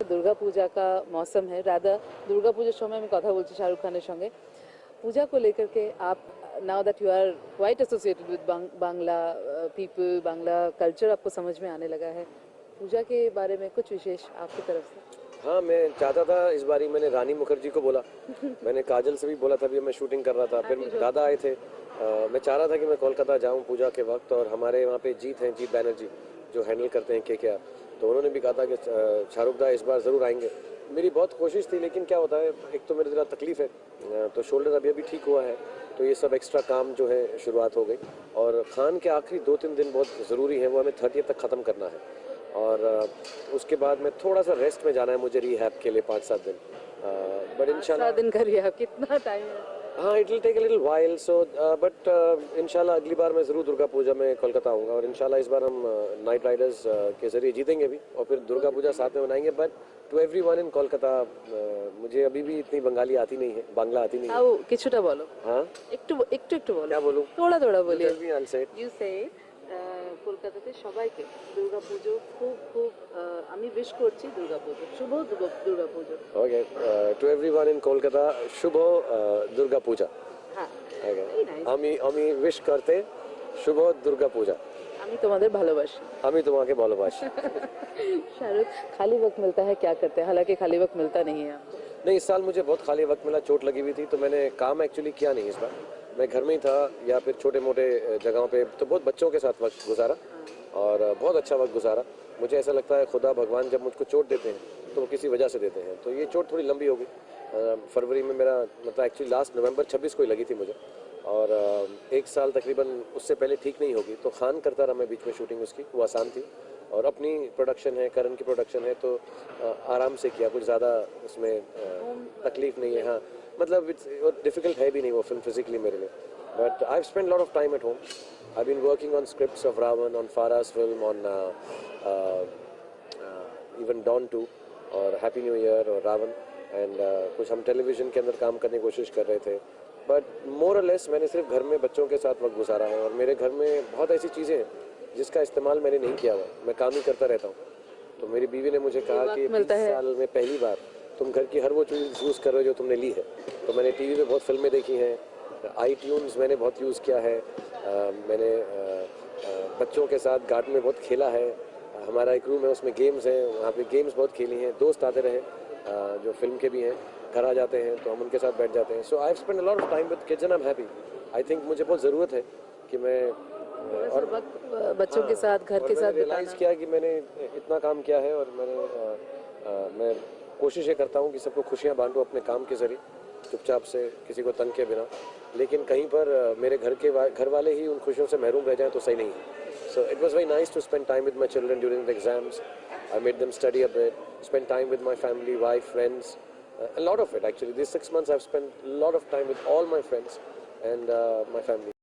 दुर्गा पूजा का मौसम है, राधा दुर्गा पूजा समय में कथा बोलছি शाहरुख खान संगे पूजा को लेकर के आप now that you are quite associated with Bangla people, Bangla culture आपको समझ में आने लगा है, पूजा के बारे में कुछ विशेष आपकी तरफ से? हाँ, मैं चाहता था इस बारी, मैंने रानी मुखर्जी को बोला मैंने काजल से भी बोला था, अभी मैं शूटिंग कर रहा था, फिर दादा आए थे। मैं चाह रहा था कि मैं कोलकाता जाऊं पूजा के वक्त, और हमारे वहाँ पे जीत बैनर्जी जो हैंडल करते हैं के तो उन्होंने भी कहा था कि शाहरुख दा इस बार ज़रूर आएंगे। मेरी बहुत कोशिश थी, लेकिन क्या होता है, एक तो मेरे ज़रा तकलीफ़ है, तो शोल्डर अभी अभी ठीक हुआ है, तो ये सब एक्स्ट्रा काम जो है शुरुआत हो गई। और खान के आखिरी 2-3 दिन बहुत ज़रूरी हैं, वो हमें 30 तक ख़त्म करना है, और उसके बाद में थोड़ा सा रेस्ट में जाना है मुझे रिहैब के लिए 5-7 दिन। बट इंशाल्लाह 7 दिन का रिहैब कितना टाइम है? हाँ, it will take a little while, so but इंशाल्लाह अगली बार मैं ज़रूर दुर्गा पूजा में कोलकाता आऊँगा, और इंशाल्लाह इस बार हम नाइट राइडर्स के ज़रिए जीतेंगे भी, और फिर दुर्गा पूजा साथ में मनाएंगे। But to everyone in Kolkata, मुझे अभी भी इतनी बंगाली आती नहीं है, बांग्ला आती नहीं है। आओ কিছুটা বলো। हाँ, একটু বলো। क्या बोलूँ? थोड़ा बोलिए। I'll say it. You say কলকাতাতে সবাইকে দুর্গাপুজো খুব খুব আমি উইশ করছি দুর্গাপুজো শুভ Durga Puja. Okay, to everyone in Kolkata, শুভ দুর্গা পূজা। হ্যাঁ, Okay. very nice. আমি উইশ করতে শুভ দুর্গা পূজা। আমি তোমাদের ভালোবাসি। আমি তোমাকে ভালোবাসি। शाहरुख, खाली वक्त मिलता है क्या करते हैं? हालांकि खाली वक्त मिलता नहीं है आपको। नहीं, इस साल मुझे बहुत खाली वक्त मिला, चोट लगी हुई थी, तो मैंने काम एक्चुअली किया नहीं इस बार। मैं घर में ही था, या फिर छोटे मोटे जगहों पे, तो बहुत बच्चों के साथ वक्त गुजारा, और बहुत अच्छा वक्त गुजारा। मुझे ऐसा लगता है खुदा भगवान जब मुझको चोट देते हैं तो वो किसी वजह से देते हैं, तो ये चोट थोड़ी लंबी हो गई। फरवरी में मेरा मतलब एक्चुअली लास्ट नवंबर 26 को ही लगी थी मुझे, और 1 साल तकरीबन उससे पहले ठीक नहीं होगी, तो खान करता रहा मैं बीच में शूटिंग उसकी, वो आसान थी, और अपनी प्रोडक्शन है, करण की प्रोडक्शन है, तो आराम से किया, कुछ ज़्यादा उसमें तकलीफ नहीं है। हाँ, मतलब इट्स डिफ़िकल्ट है भी नहीं वो फिल्म फिजिकली मेरे लिए, but I have spend lot of time at home. I been working on scripts of Raavan, on Faraaz film, on even Don 2 और हैप्पी न्यू ईयर और रावण, एंड कुछ हम टेलीविज़न के अंदर काम करने की कोशिश कर रहे थे, बट मोर और लेस मैंने सिर्फ घर में बच्चों के साथ वक्त गुजारा है। और मेरे घर में बहुत ऐसी चीज़ें हैं जिसका इस्तेमाल मैंने नहीं किया हुआ, मैं काम ही करता रहता हूँ। तो मेरी बीवी ने मुझे कहा कि 20 साल में पहली बार तुम घर की हर वो चीज़ यूज़ कर रहे हो जो तुमने ली है। तो मैंने टीवी पे बहुत फिल्में देखी हैं, iTunes मैंने बहुत यूज़ किया है, मैंने बच्चों के साथ गार्डन में बहुत खेला है, हमारा एक रूम है उसमें गेम्स हैं, वहाँ पे गेम्स बहुत खेली हैं, दोस्त आते रहे जो फिल्म के भी हैं, घर आ जाते हैं तो हम उनके साथ बैठ जाते हैं। So I have spend a lot of time with kids and I am happy. I think मुझे बहुत ज़रूरत है कि मैं और वक्त बच्चों के साथ, घर के साथ रियलाइज़ किया कि मैंने इतना काम किया है, और मैं कोशिश ये करता हूँ कि सबको खुशियाँ बांटूँ अपने काम के ज़रिए, चुपचाप से, किसी को तंग के बिना, लेकिन कहीं पर मेरे घर वाले ही उन खुशियों से महरूम रह जाएं तो सही नहीं है। So it was very nice to spend time with my children during the exams. I made them study a bit, spend time with my family, wife, friends, a lot of it actually. These 6 months I've spent a lot of time with all my friends and my family.